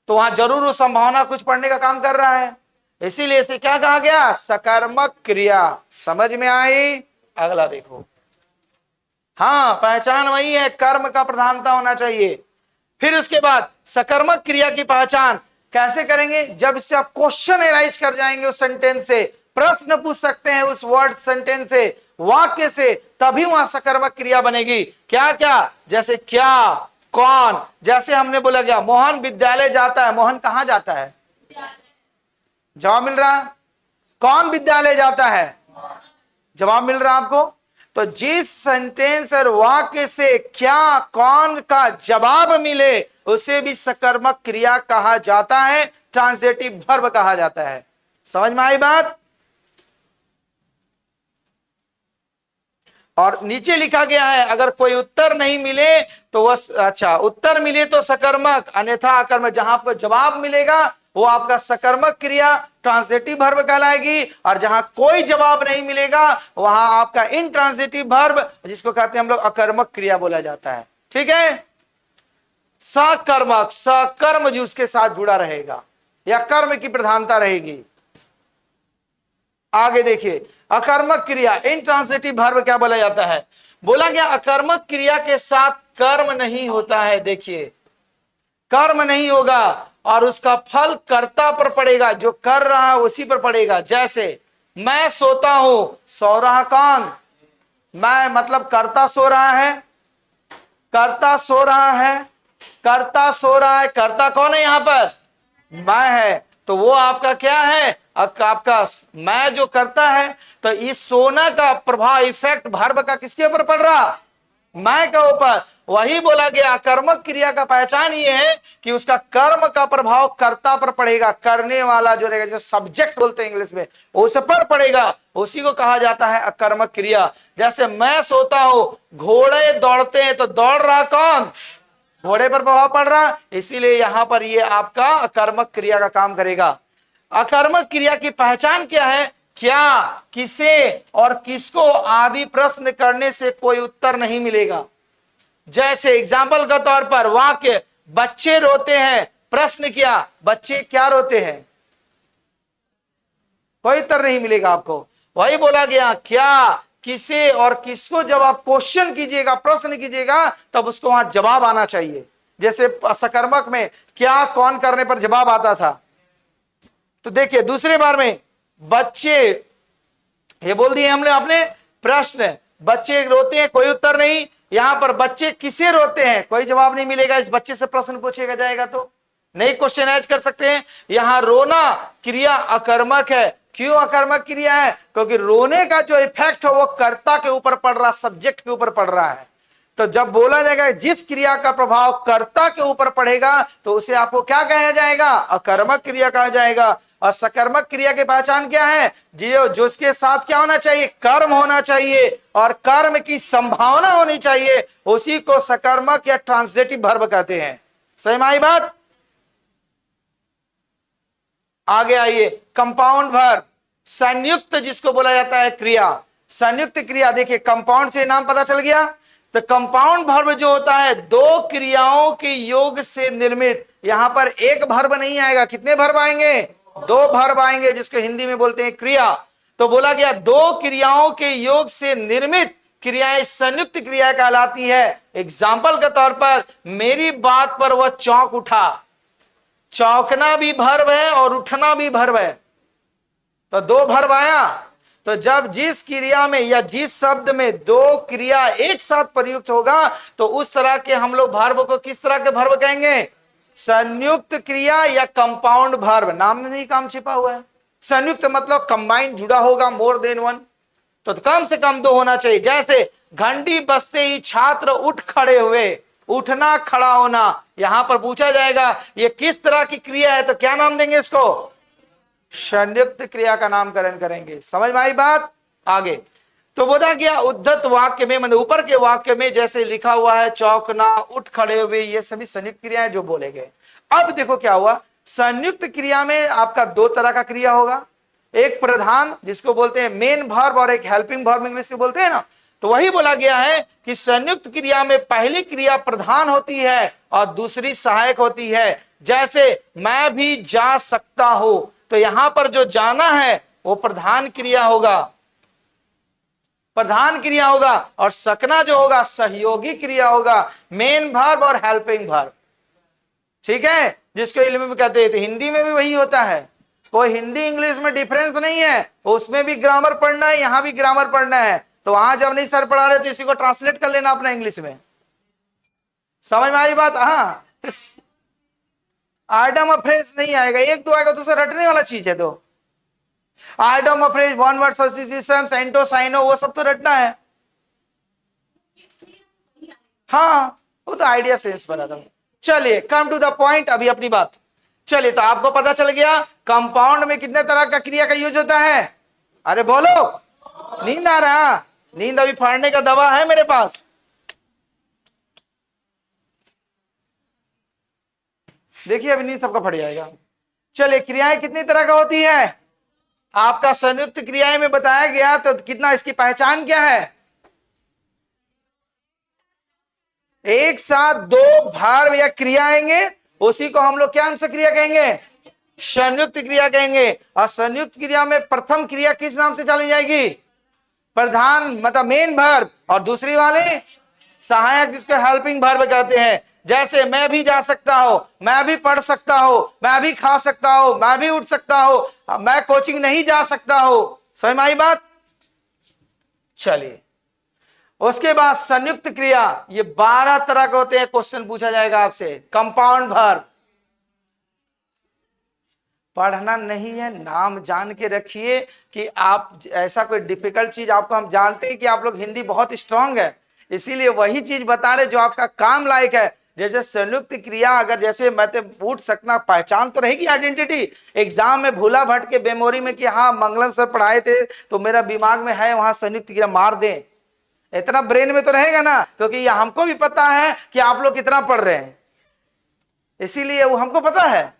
तो वहां जरूर वो संभावना कुछ पढ़ने का काम कर रहा है, इसीलिए इसे क्या कहा गया? सकर्मक क्रिया। समझ में आई? अगला देखो, हाँ पहचान वही है, कर्म का प्रधानता होना चाहिए। फिर उसके बाद सकर्मक क्रिया की पहचान कैसे करेंगे? जब इससे आप क्वेश्चन एराइज कर जाएंगे, उस सेंटेंस से प्रश्न पूछ सकते हैं, उस वर्ड सेंटेंस से, वाक्य से, तभी वहां सकर्मक क्रिया बनेगी। क्या क्या? जैसे क्या, कौन। जैसे हमने बोला गया मोहन विद्यालय जाता है, मोहन कहां जाता है? जवाब मिल रहा है? कौन विद्यालय जाता है? जवाब मिल रहा है आपको? तो जिस सेंटेंस और वाक्य से क्या, कौन का जवाब मिले उसे भी सकर्मक क्रिया कहा जाता है, ट्रांजिटिव वर्ब कहा जाता है। समझ में आई बात? और नीचे लिखा गया है अगर कोई उत्तर नहीं मिले तो वह, अच्छा उत्तर मिले तो सकर्मक, अन्यथा अकर्मक। जहां आपको जवाब मिलेगा वो आपका सकर्मक क्रिया ट्रांजिटिव वर्ब कहलाएगी, और जहां कोई जवाब नहीं मिलेगा वहां आपका इनट्रांजिटिव वर्ब, जिसको कहते हैं हम लोग अकर्मक क्रिया बोला जाता है। ठीक है? सकर्मक, सकर्म जो उसके साथ जुड़ा रहेगा या कर्म की प्रधानता रहेगी। आगे देखिए, अकर्मक क्रिया इनट्रांजिटिव वर्ब क्या बोला जाता है? बोला गया अकर्मक क्रिया के साथ कर्म नहीं होता है। देखिए कर्म नहीं होगा और उसका फल कर्ता पर पड़ेगा, जो कर रहा है उसी पर पड़ेगा। जैसे मैं सोता हूं, सो रहा कौन? मैं, मतलब कर्ता सो रहा है, कर्ता सो रहा है, कर्ता सो रहा है। कर्ता कौन है यहां पर? मैं है। तो वो आपका क्या है? आपका मैं जो करता है। तो इस सोना का प्रभाव, इफेक्ट वर्ब का किसके ऊपर पड़ रहा? मैं के ऊपर। वही बोला गया कर्मक क्रिया का पहचान ये है कि उसका कर्म का प्रभाव कर्ता पर पड़ेगा, करने वाला जो रहेगा, जो सब्जेक्ट बोलते हैं इंग्लिश में, उस पर पड़ेगा, उसी को कहा जाता है अकर्मक क्रिया। जैसे मैं सोता हूं, घोड़े दौड़ते हैं, तो दौड़ रहा कौन? घोड़े पर प्रभाव पड़ रहा, इसीलिए यहां पर ये आपका अकर्मक क्रिया का काम करेगा। अकर्मक क्रिया की पहचान क्या है? क्या, किसे और किसको आदि प्रश्न करने से कोई उत्तर नहीं मिलेगा। जैसे एग्जाम्पल के तौर पर वाक्य बच्चे रोते हैं, प्रश्न किया बच्चे क्या रोते हैं, कोई उत्तर नहीं मिलेगा आपको। वही बोला गया क्या, किसे और किसको जब आप क्वेश्चन कीजिएगा, प्रश्न कीजिएगा, तब उसको वहां जवाब आना चाहिए। जैसे सकर्मक में क्या, कौन करने पर जवाब आता था। तो देखिए दूसरे बार में बच्चे, ये बोल दिए हमने अपने प्रश्न, बच्चे रोते हैं, कोई उत्तर नहीं। यहां पर बच्चे किसे रोते हैं, कोई जवाब नहीं मिलेगा। इस बच्चे से प्रश्न पूछेगा जाएगा तो नहीं क्वेश्चनाइज कर सकते हैं। यहां रोना क्रिया अकर्मक है। क्यों अकर्मक क्रिया है? क्योंकि रोने का जो इफेक्ट है वो कर्ता के ऊपर पड़ रहा, सब्जेक्ट के ऊपर पड़ रहा है। तो जब बोला जाएगा जिस क्रिया का प्रभाव कर्ता के ऊपर पड़ेगा तो उसे आपको क्या कहा जाएगा? अकर्मक क्रिया कहा जाएगा। और सकर्मक क्रिया की पहचान क्या है? जो उसके साथ क्या होना चाहिए? कर्म होना चाहिए और कर्म की संभावना होनी चाहिए, उसी को सकर्मक या ट्रांजिटिव वर्ब कहते हैं। सही में आई बात? आगे आइए, कंपाउंड वर्ब, संयुक्त जिसको बोला जाता है क्रिया, संयुक्त क्रिया। देखिए कंपाउंड से नाम पता चल गया। तो कंपाउंड वर्ब जो होता है दो क्रियाओं के योग से निर्मित। यहां पर एक वर्ब नहीं आएगा, कितने वर्ब आएंगे? दो वर्ब आएंगे, जिसको हिंदी में बोलते हैं क्रिया। तो बोला गया दो क्रियाओं के योग से निर्मित क्रियाएं संयुक्त क्रिया कहलाती है। एग्जाम्पल के तौर पर मेरी बात पर वह चौंक उठा, चौंकना भी वर्ब है और उठना भी वर्ब है, तो दो वर्ब आया। तो जब जिस क्रिया में या जिस शब्द में दो क्रिया एक साथ प्रयुक्त होगा तो उस तरह के हम लोग वर्ब को किस तरह के वर्ब कहेंगे? संयुक्त क्रिया या कंपाउंड वर्ब। नाम में नहीं काम छिपा हुआ है। संयुक्त मतलब कंबाइंड, जुड़ा होगा, मोर देन वन, तो कम से कम दो होना चाहिए। जैसे घंटी बजते ही छात्र उठ खड़े हुए, उठना खड़ा होना। यहां पर पूछा जाएगा ये किस तरह की क्रिया है, तो क्या नाम देंगे इसको? संयुक्त क्रिया का नामकरण करेंगे। समझ में आई बात? आगे तो बोला गया उद्धत वाक्य में, मतलब ऊपर के वाक्य में जैसे लिखा हुआ है चौंकना, उठ खड़े हुए, ये सभी संयुक्त क्रियाएं जो बोले गए। अब देखो क्या हुआ, संयुक्त क्रिया में आपका दो तरह का क्रिया होगा, एक प्रधान जिसको बोलते हैं मेन वर्ब और एक हेल्पिंग वर्ब इंग्लिश में बोलते हैं ना। तो वही बोला गया है कि संयुक्त क्रिया में पहली क्रिया प्रधान होती है और दूसरी सहायक होती है। जैसे मैं भी जा सकता हूं, तो यहां पर जो जाना है वो प्रधान क्रिया होगा, प्रधान क्रिया होगा, और सकना जो होगा सहयोगी क्रिया होगा, मेन वर्ब और हेल्पिंग वर्ब। ठीक है, जिसको इल्म में कहते थे, हिंदी में भी वही होता है, कोई हिंदी इंग्लिश में डिफरेंस नहीं है, उसमें भी ग्रामर पढ़ना है, यहां भी ग्रामर पढ़ना है। तो वहां जब नहीं सर पढ़ा रहे तो इसी को ट्रांसलेट कर लेना अपना इंग्लिश में। समझ में आ रही बात? हाँ, आइटम ऑफ फ्रेज नहीं आएगा, एक दो आएगा तो उसे रटने वाला चीज है। तो item of phrase, one word substitution, सेंटो, साइनो, वो सब तो रटना है। हाँ, वो तो आइडिया सेंस बना था। चलिए कम टू द पॉइंट, अभी अपनी बात। चलिए, तो आपको पता चल गया कंपाउंड में कितने तरह का क्रिया का यूज होता है। अरे बोलो, नींद आ रहा? नींद अभी फाड़ने का दवा है मेरे पास। देखिए अभी नींद सबका फट जाएगा। चलिए, क्रियाएं कितनी तरह का होती है आपका संयुक्त क्रियाएं में बताया गया, तो कितना इसकी पहचान क्या है? एक साथ दो भार या क्रिया आएंगे, उसी को हम लोग क्या अंश क्रिया कहेंगे? संयुक्त क्रिया कहेंगे। और संयुक्त क्रिया में प्रथम क्रिया किस नाम से चली जाएगी? प्रधान मतलब मेन वर्ब, और दूसरी वाले सहायक जिसको हेल्पिंग वर्ब कहते हैं। जैसे मैं भी जा सकता हूं, मैं भी पढ़ सकता हूं, मैं भी खा सकता हूं, मैं भी उठ सकता हूं, मैं कोचिंग नहीं जा सकता हूं। समझ में आई बात? चलिए, उसके बाद संयुक्त क्रिया, ये 12 तरह के होते हैं। क्वेश्चन पूछा जाएगा आपसे। कंपाउंड वर्ब पढ़ना नहीं है, नाम जान के रखिए कि आप ऐसा कोई डिफिकल्ट चीज आपको, हम जानते हैं कि आप लोग हिंदी बहुत स्ट्रांग है, इसीलिए वही चीज बता रहे जो आपका काम लायक है। जैसे संयुक्त क्रिया, अगर जैसे मैं तो पूछ सकना, पहचान तो रहेगी, आइडेंटिटी। एग्जाम में भूला भट के मेमोरी में कि हाँ मंगलम सर पढ़ाए थे तो मेरा दिमाग में है, वहां संयुक्त क्रिया मार दें, इतना ब्रेन में तो रहेगा ना, क्योंकि ये हमको भी पता है कि आप लोग कितना पढ़ रहे हैं, इसीलिए वो हमको पता है,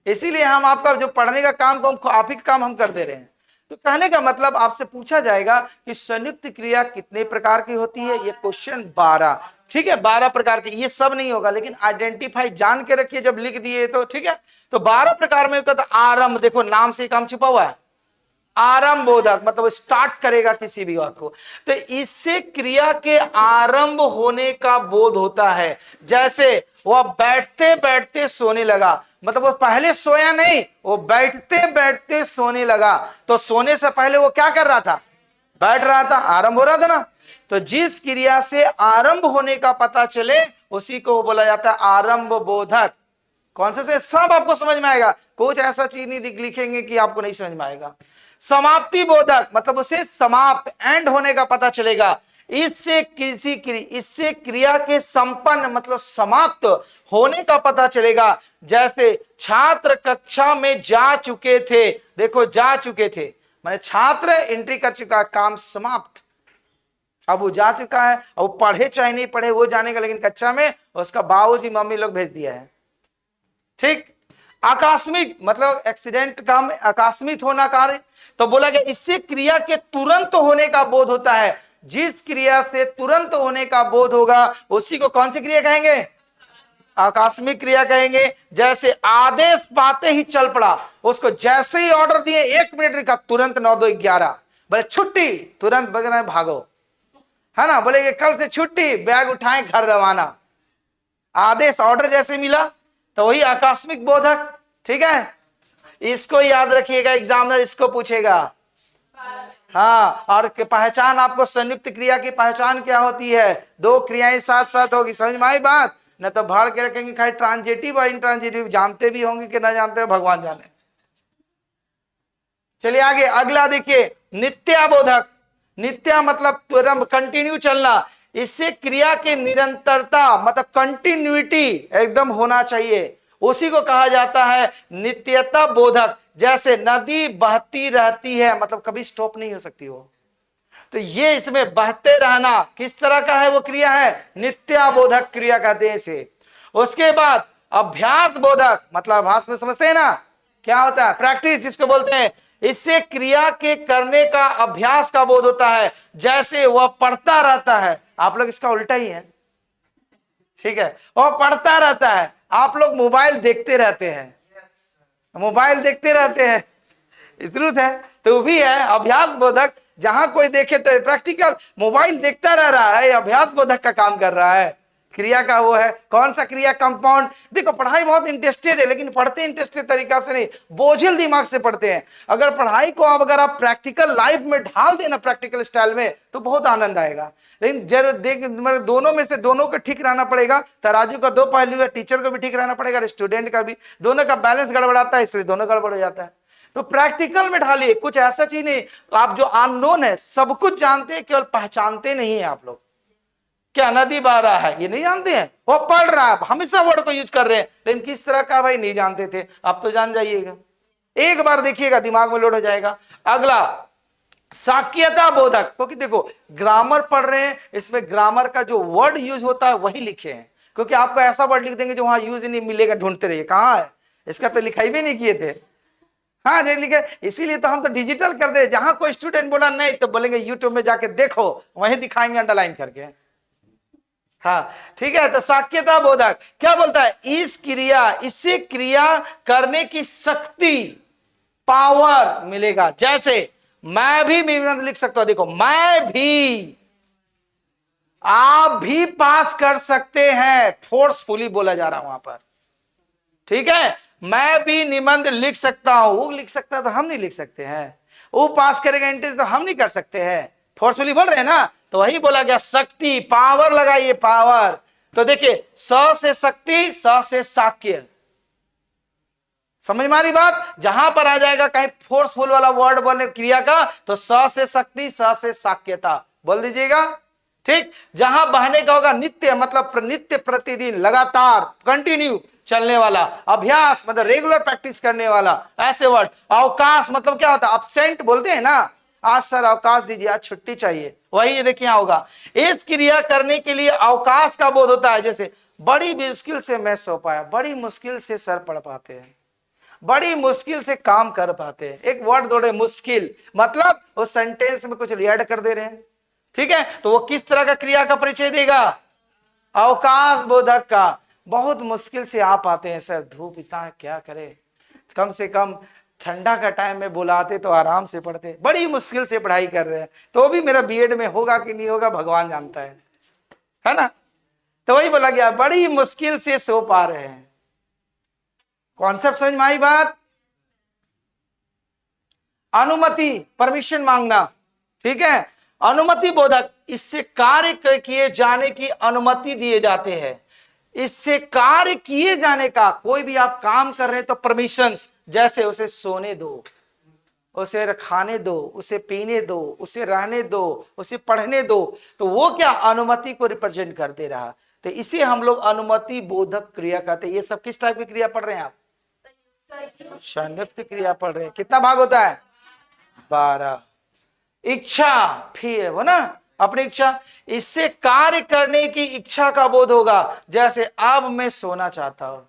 इसीलिए हम आपका जो पढ़ने का काम को हम आप ही का काम हम कर दे रहे हैं। तो कहने का मतलब आपसे पूछा जाएगा कि संयुक्त क्रिया कितने प्रकार की होती है, ये क्वेश्चन 12। ठीक है, 12 प्रकार की, ये सब नहीं होगा लेकिन आइडेंटिफाई जान के रखिए जब लिख दिए तो। ठीक है, तो 12 प्रकार में तो आरंभ, देखो नाम से काम छिपा हुआ है, आरंभ बोधक मतलब स्टार्ट करेगा किसी भी वाक्य को, तो इससे क्रिया के आरंभ होने का बोध होता है। जैसे वह बैठते बैठते सोने लगा, मतलब वो पहले सोया नहीं, वो बैठते बैठते सोने लगा, तो सोने से पहले वो क्या कर रहा था? बैठ रहा था, आरंभ हो रहा था ना। तो जिस क्रिया से आरंभ होने का पता चले उसी को बोला जाता है आरंभ बोधक। कौन से सब आपको समझ में आएगा, कुछ ऐसा चीज नहीं लिखेंगे कि आपको नहीं समझ में आएगा। समाप्ति बोधक मतलब उसे समाप्त एंड होने का पता चलेगा, इससे क्रिया के संपन्न मतलब समाप्त होने का पता चलेगा। जैसे छात्र कक्षा में जा चुके थे, देखो जा चुके थे माने छात्र एंट्री कर चुका, काम समाप्त, अब वो जा चुका है, अब वो पढ़े चाहे नहीं पढ़े वो जानेगा, लेकिन कक्षा में उसका बाबूजी मम्मी लोग भेज दिया है। ठीक, आकस्मिक मतलब एक्सीडेंट का आकस्मिक होना कार्य, तो बोला गया इससे क्रिया के तुरंत होने का बोध होता है। जिस क्रिया से तुरंत होने का बोध होगा उसी को कौन सी क्रिया कहेंगे? आकस्मिक क्रिया कहेंगे। जैसे आदेश पाते ही चल पड़ा, उसको जैसे ही ऑर्डर दिए 1 मिनट का, तुरंत 9 2 11, बोले छुट्टी, तुरंत बगना भागो, है ना, बोले कल से छुट्टी, बैग उठाए घर रवाना। आदेश ऑर्डर जैसे मिला तो वही आकस्मिक बोधक। ठीक है, इसको याद रखिएगा, एग्जामिनर इसको पूछेगा। हाँ, और पहचान आपको संयुक्त क्रिया की पहचान क्या होती है? 2 क्रियाएं साथ साथ होगी। समझ में आई बात? न तो भर के रखेंगे खाली ट्रांजिटिव और इंट्रांजिटिव, जानते भी होंगे कि ना जानते हो भगवान जाने। चलिए आगे, अगला देखिए नित्याबोधक। नित्या मतलब कंटिन्यू चलना, इससे क्रिया की निरंतरता मतलब कंटिन्यूटी एकदम होना चाहिए, उसी को कहा जाता है नित्यता बोधक। जैसे नदी बहती रहती है मतलब कभी स्टॉप नहीं हो सकती वो, तो ये इसमें बहते रहना किस तरह का है, वो क्रिया है नित्याबोधक क्रिया कहते हैं इसे। उसके बाद अभ्यास बोधक, मतलब अभ्यास में समझते हैं ना क्या होता है, प्रैक्टिस जिसको बोलते हैं। इससे क्रिया के करने का अभ्यास का बोध होता है, जैसे वह पढ़ता रहता है। आप लोग इसका उल्टा ही है, ठीक है, वह पढ़ता रहता है, आप लोग मोबाइल देखते रहते हैं, मोबाइल देखते रहते हैं, ट्रूथ है। तो भी है अभ्यास बोधक, जहां कोई देखे तो प्रैक्टिकल मोबाइल देखता रह रहा है, अभ्यास बोधक का काम कर रहा है। क्रिया का वो है कौन सा क्रिया, कंपाउंड। देखो पढ़ाई बहुत इंटरेस्टेड है, लेकिन पढ़ते इंटरेस्टेड तरीका से नहीं, बोझिल दिमाग से पढ़ते हैं। अगर पढ़ाई को अगर आप प्रैक्टिकल लाइफ में ढाल देना, प्रैक्टिकल स्टाइल में, तो बहुत आनंद आएगा। लेकिन जरूर देख, मतलब दोनों में से दोनों को ठीक रहना पड़ेगा। तराजू का दो पहलू है, टीचर को भी ठीक रहना पड़ेगा, स्टूडेंट का भी। दोनों का बैलेंस गड़बड़ाता है, इसलिए दोनों गड़बड़ हो जाता है। तो प्रैक्टिकल में ढालिए, कुछ ऐसा चीज नहीं। आप जो अननोन है, सब कुछ जानते हैं, केवल पहचानते नहीं है। आप लोग क्या नदी बह रहा है ये नहीं जानते हैं, वो पढ़ रहा है, हमेशा वर्ड को यूज कर रहे हैं, लेकिन किस तरह का भाई नहीं जानते थे, आप तो जान जाइएगा, एक बार देखिएगा दिमाग में लोड हो जाएगा। अगला साक्यता बोधक, क्योंकि देखो ग्रामर पढ़ रहे हैं, इसमें ग्रामर का जो वर्ड यूज होता है वही लिखे हैं, क्योंकि आपको ऐसा वर्ड लिख देंगे जो वहां यूज नहीं मिलेगा, ढूंढते रहिए कहाँ है, इसका तो लिखाई भी नहीं किए थे। हाँ नहीं लिखे, इसीलिए तो हम तो डिजिटल कर दे। जहां कोई स्टूडेंट बोला नहीं तो बोलेंगे यूट्यूब में जाके देखो, वहीं दिखाएंगे अंडरलाइन करके। हाँ ठीक है। तो साक्यता बोधक क्या बोलता है, इस क्रिया, इससे क्रिया करने की शक्ति, पावर मिलेगा। जैसे मैं भी लिख सकता हूं, देखो मैं भी, आप भी पास कर सकते हैं, फोर्सफुली बोला जा रहा है वहां पर, ठीक है। मैं भी निबंध लिख सकता हूं, वो लिख सकता है तो हम नहीं लिख सकते हैं, वो पास करेगा एंट्रेंस तो हम नहीं कर सकते हैं, फोर्सफुली बोल रहे हैं ना। तो वही बोला गया शक्ति, पावर लगाइए, पावर। तो देखिए स से शक्ति, स से साक्य, समझ में आ रही बात। जहां पर आ जाएगा कहीं फोर्सफुल वाला वर्ड बोलने क्रिया का, तो स से शक्ति, स से साक्यता बोल दीजिएगा, ठीक। जहां बहने का होगा नित्य, मतलब नित्य, प्रतिदिन, लगातार, कंटिन्यू चलने वाला, अभ्यास मतलब रेगुलर प्रैक्टिस करने वाला, ऐसे वर्ड। अवकाश मतलब क्या होता है, अब्सेंट बोलते हैं ना, आज सर अवकाश दीजिए, आज छुट्टी चाहिए, वही देखिए होगा। इस क्रिया करने के लिए अवकाश का बोध होता है। जैसे बड़ी मुश्किल से मैं सो पाया, बड़ी मुश्किल से सर पढ़ पाते हैं, बड़ी मुश्किल से काम कर पाते हैं। एक वर्ड जोड़े मुश्किल, मतलब उस सेंटेंस में कुछ ऐड कर दे रहे हैं, ठीक है। तो वो किस तरह का क्रिया का परिचय देगा, अवकाश बोधक का। बहुत मुश्किल से आ पाते हैं सर, धूप इतना है क्या करे, कम से कम ठंडा का टाइम में बुलाते तो आराम से पढ़ते, बड़ी मुश्किल से पढ़ाई कर रहे हैं, तो भी मेरा बीएड में होगा कि नहीं होगा भगवान जानता है ना। तो वही बोला गया, बड़ी मुश्किल से सो पा रहे हैं। कॉन्सेप्ट समझ में आई बात। अनुमति, परमिशन मांगना, ठीक है, अनुमति बोधक, इससे कार्य किए जाने की अनुमति दिए जाते हैं। इससे कार्य किए जाने का, कोई भी आप काम कर रहे हैं तो परमिशंस, जैसे उसे सोने दो, उसे खाने दो, उसे पीने दो, उसे रहने दो, उसे पढ़ने दो, तो वो क्या अनुमति को रिप्रेजेंट करते रहा। तो इसे हम लोग अनुमति बोधक क्रिया कहते हैं। ये सब किस टाइप की क्रिया पढ़ रहे हैं आप, संयुक्त क्रिया पढ़ रहे हैं। कितना भाग होता है, 12। इच्छा, फिर वो ना अपनी इच्छा, इससे कार्य करने की इच्छा का बोध होगा। जैसे अब मैं सोना चाहता हूं,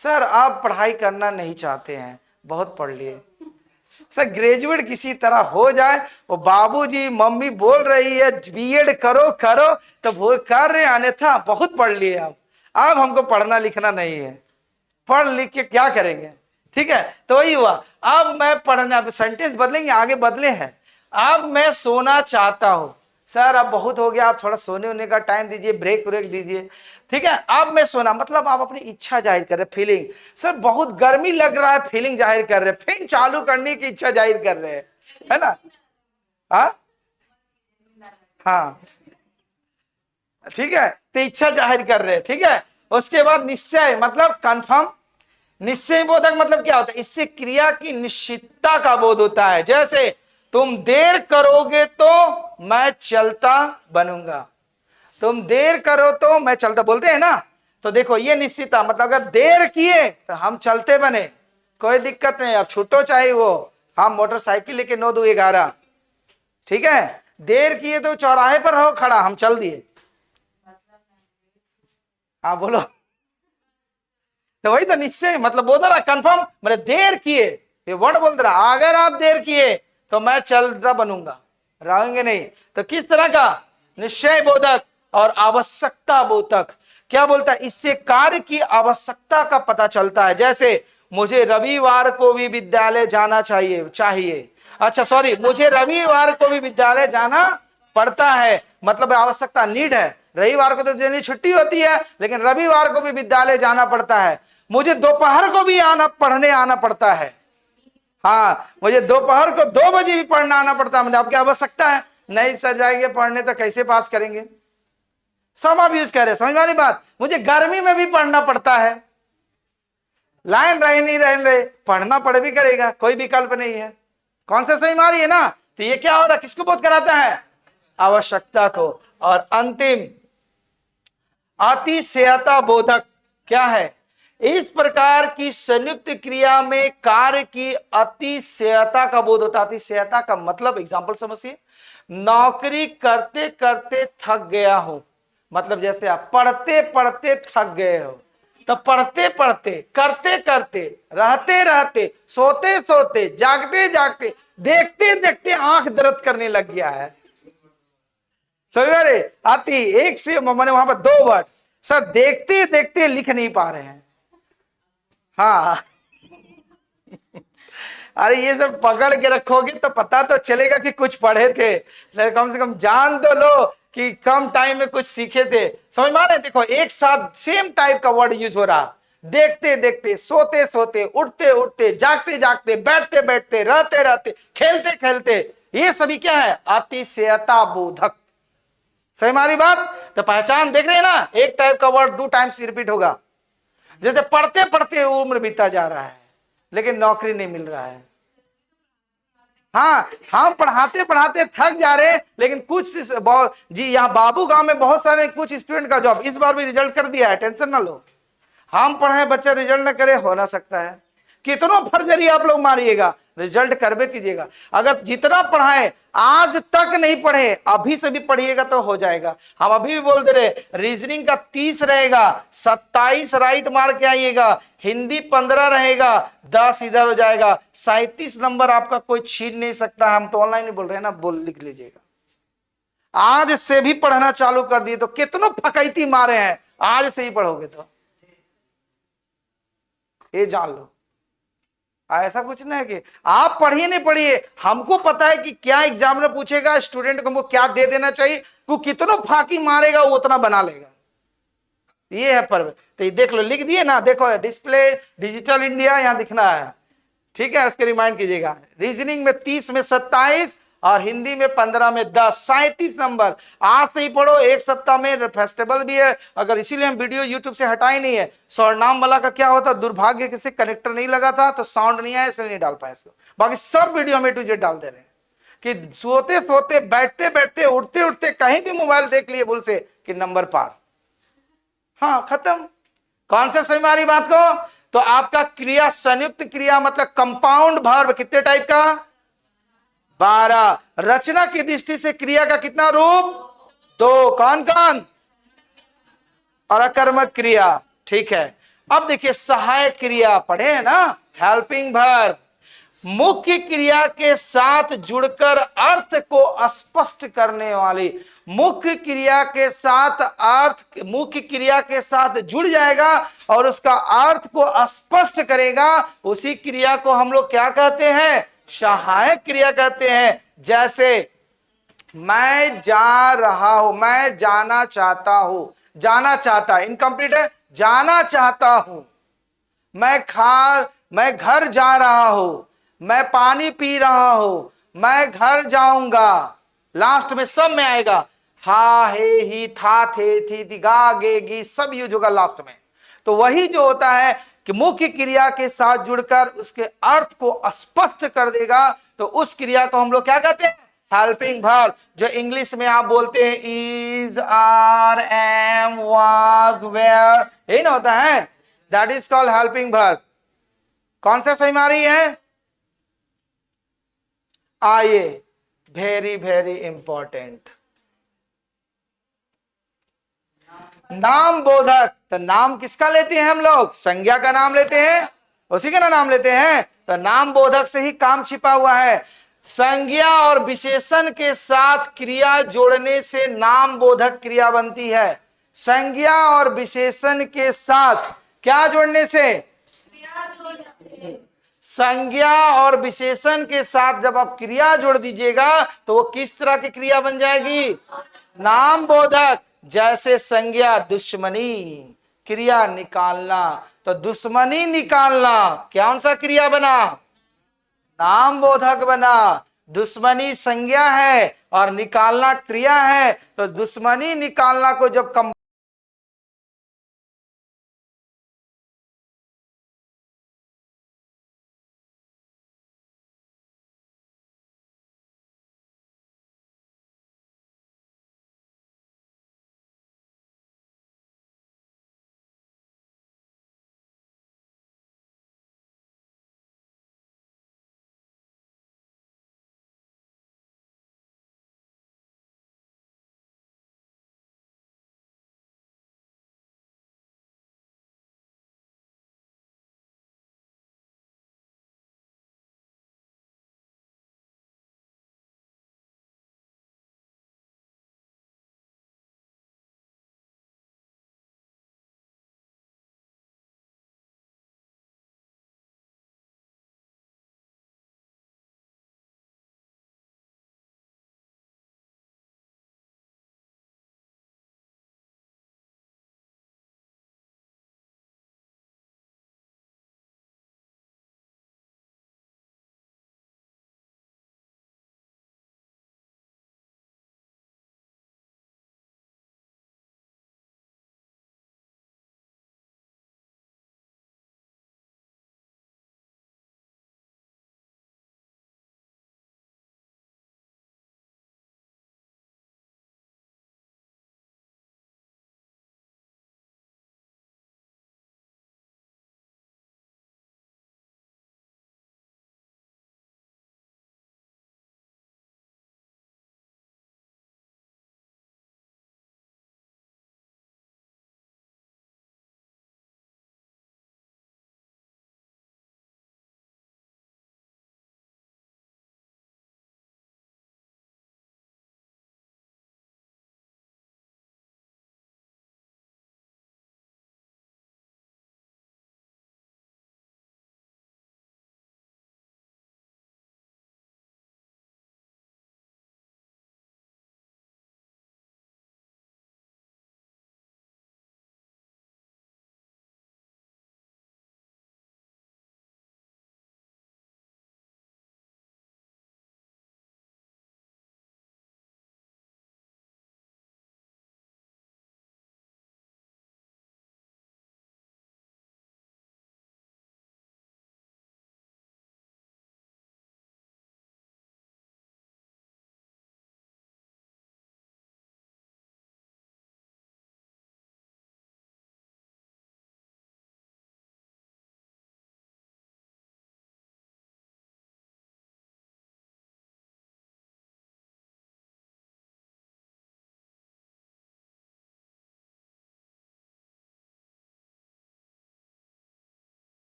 सर आप पढ़ाई करना नहीं चाहते हैं, बहुत पढ़ लिए सर, ग्रेजुएट किसी तरह हो जाए, वो बाबूजी मम्मी बोल रही है बीएड करो करो तो वो कर रहे, अन्यथा बहुत पढ़ लिए, अब हमको पढ़ना लिखना नहीं है, पढ़ लिख के क्या करेंगे, ठीक है। तो वही हुआ, अब मैं पढ़ना, सेंटेंस बदलेंगे, आगे बदले हैं, अब मैं सोना चाहता हूं, सर अब बहुत हो गया, आप थोड़ा सोने होने का टाइम दीजिए, ब्रेक ब्रेक दीजिए, ठीक है। अब मैं सोना, मतलब आप अपनी इच्छा जाहिर कर रहे, फीलिंग, सर बहुत गर्मी लग रहा है, फीलिंग जाहिर कर रहे, फैन चालू करने की इच्छा जाहिर कर रहे हैं, है ना। हाँ ठीक है, तो इच्छा जाहिर कर रहे हैं, ठीक है। उसके बाद निश्चय, मतलब कंफर्म। निश्चय बोधक मतलब क्या होता है, इससे क्रिया की निश्चितता का बोध होता है। जैसे तुम देर करोगे तो मैं चलता बनूंगा, तुम देर करो तो मैं चलता, बोलते हैं ना। तो देखो ये निश्चितता, मतलब अगर देर किए तो हम चलते बने, कोई दिक्कत नहीं, अब छूटो चाहे वो, हम मोटरसाइकिल लेके 9 2 11, ठीक है। देर किए तो चौराहे पर रहो खड़ा, हम चल दिए। हाँ बोलो। तो वही तो निश्चय मतलब बोल रहा कंफर्म, मैंने देर किए, ये वर्ड बोल रहा अगर आप देर किए तो मैं चल रहा बनूंगा, रहेंगे नहीं। तो किस तरह का निश्चय बोधक और आवश्यकता बोधक, क्या बोलता है, इससे कार्य की आवश्यकता का पता चलता है। जैसे मुझे रविवार को भी विद्यालय जाना चाहिए, अच्छा सॉरी, मुझे रविवार को भी विद्यालय जाना पड़ता है, मतलब आवश्यकता, नीड है। रविवार को तो जनरली छुट्टी होती है, लेकिन रविवार को भी विद्यालय जाना पड़ता है। मुझे दोपहर को भी पढ़ने आना पड़ता है, हाँ मुझे दोपहर को 2 बजे भी पढ़ना आना पड़ता है, मतलब आपकी आवश्यकता है। नहीं सर जाएंगे पढ़ने तो कैसे पास करेंगे, सब आप यूज कर रहे, समझ में आ रही बात। मुझे गर्मी में भी पढ़ना पड़ता है, लाइन रहे नहीं रहे, पढ़ना पड़ भी करेगा, कोई विकल्प नहीं है। कौन सा सही मारी है ना। तो ये क्या हो रहा है, किसको बोध कराता है, आवश्यकता को। और अंतिम अतिशयता बोधक क्या है, इस प्रकार की संयुक्त क्रिया में कार्य की अतिशयता का बोध होता है। अतिशयता का मतलब एग्जांपल समझिए, नौकरी करते करते थक गया हूं, मतलब जैसे आप पढ़ते पढ़ते थक गए हो, तो पढ़ते पढ़ते, करते करते, रहते रहते, सोते सोते, जागते जागते, देखते देखते आंख दर्द करने लग गया है। सवेरे आती एक से मैंने वहां पर 2 वर्ड, सर देखते देखते लिख नहीं पा रहे हैं। हाँ अरे ये सब पकड़ के रखोगे तो पता तो चलेगा कि कुछ पढ़े थे, कम से कम जान तो लो कि कम टाइम में कुछ सीखे थे। समझ में आ रहे हैं, देखो एक साथ सेम टाइप का वर्ड यूज हो रहा, देखते देखते, सोते सोते, उठते उठते, जागते जागते, बैठते बैठते, रहते रहते, खेलते खेलते, ये सभी क्या है, अतिशयता बोधक। सही हमारी बात। तो पहचान देख रहे हैं ना, एक टाइप का वर्ड 2 टाइम्स रिपीट होगा। जैसे पढ़ते पढ़ते उम्र बीता जा रहा है लेकिन नौकरी नहीं मिल रहा है। हाँ हम पढ़ाते पढ़ाते थक जा रहे हैं, लेकिन कुछ जी यहाँ बाबू गांव में बहुत सारे कुछ स्टूडेंट का जॉब इस बार भी रिजल्ट कर दिया है, टेंशन ना लो। हम पढ़े बच्चा रिजल्ट ना करे, हो ना सकता है। कितना फर्जरी आप लोग मारिएगा, रिजल्ट करवे कीजिएगा। अगर जितना पढ़ाए आज तक नहीं पढ़े, अभी से भी पढ़िएगा तो हो जाएगा। हम अभी भी बोल दे रहे, रीजनिंग का 30 रहेगा, 27 राइट मार के आइएगा, हिंदी 15 रहेगा, 10 इधर हो जाएगा, 37 नंबर आपका कोई छीन नहीं सकता। हम तो ऑनलाइन ही बोल रहे हैं ना, बोल लिख लीजिएगा। आज से भी पढ़ना चालू कर दिए तो कितनों फकैती मारे हैं, आज से ही पढ़ोगे तो ये जान लो। ऐसा कुछ नहीं है कि आप पढ़िए नहीं पढ़िए, हमको पता है कि क्या एग्जामिनर पूछेगा, स्टूडेंट को हमको क्या दे देना चाहिए, वो कितना फाकी मारेगा वो उतना बना लेगा। ये है पर्व। तो ये देख लो, लिख दिए ना, देखो डिस्प्ले डिजिटल इंडिया यहां दिखना है, ठीक है, इसके रिमाइंड कीजिएगा। रीजनिंग में 30 में 27 और हिंदी में 15 में 10, 37 नंबर। आज से ही पढ़ो, एक सप्ताह में फेस्टिवल भी है, अगर इसीलिए हम वीडियो यूट्यूब से हटाए नहीं है। स्वर्णाम वाला का क्या होता, दुर्भाग्य से कनेक्टर नहीं लगा था तो साउंड नहीं आया, इसलिए नहीं डाल पाए इसको। बाकी सब वीडियो हम A to Z डाल दे रहे हैं कि सोते सोते, बैठते बैठते, उठते उठते, कहीं भी मोबाइल देख लिए भूल से कि नंबर पार, हाँ खत्म। कौन से सही हमारी बात को। तो आपका क्रिया संयुक्त क्रिया मतलब कंपाउंड वर्ब कितने टाइप का, 12। रचना की दृष्टि से क्रिया का कितना रूप, 2। कौन कौन, और अकर्मक क्रिया, ठीक है। अब देखिए सहायक क्रिया पढ़े हैं ना, हेल्पिंग वर्ब, मुख्य क्रिया के साथ जुड़कर अर्थ को स्पष्ट करने वाली। मुख्य क्रिया के साथ अर्थ, मुख्य क्रिया के साथ जुड़ जाएगा और उसका अर्थ को स्पष्ट करेगा, उसी क्रिया को हम लोग क्या कहते हैं, सहायक क्रिया कहते हैं। जैसे मैं जा रहा हूं, मैं जाना चाहता हूं, जाना चाहता इनकम्प्लीट है, जाना चाहता हूं। मैं घर जा रहा हूं, मैं पानी पी रहा हूं, मैं घर जाऊंगा, लास्ट में सब में आएगा, हा हे ही था थे थी थी गा गे गी, सब यूज होगा लास्ट में। तो वही जो होता है कि मुख्य क्रिया के साथ जुड़कर उसके अर्थ को स्पष्ट कर देगा, तो उस क्रिया को हम लोग क्या कहते हैं, हेल्पिंग वर्ब। जो इंग्लिश में आप बोलते हैं is, are, am, was, were, यही ना होता है, that is called helping verb. कौन सा सही मारी है, आइए वेरी वेरी इंपॉर्टेंट। नाम बोधक, तो नाम किसका लेते हैं हम लोग? संज्ञा का नाम लेते हैं, उसी का नाम लेते हैं। तो नाम बोधक से ही काम छिपा हुआ है। संज्ञा और विशेषण के साथ क्रिया जोड़ने से नाम बोधक क्रिया बनती है। संज्ञा और विशेषण के साथ क्या जोड़ने से? संज्ञा और विशेषण के साथ जब आप क्रिया जोड़ दीजिएगा तो वो किस तरह की क्रिया बन जाएगी? नाम बोधक। जैसे संज्ञा दुश्मनी, क्रिया निकालना, तो दुश्मनी निकालना कौन सा क्रिया बना? नाम बोधक बना। दुश्मनी संज्ञा है और निकालना क्रिया है, तो दुश्मनी निकालना को जब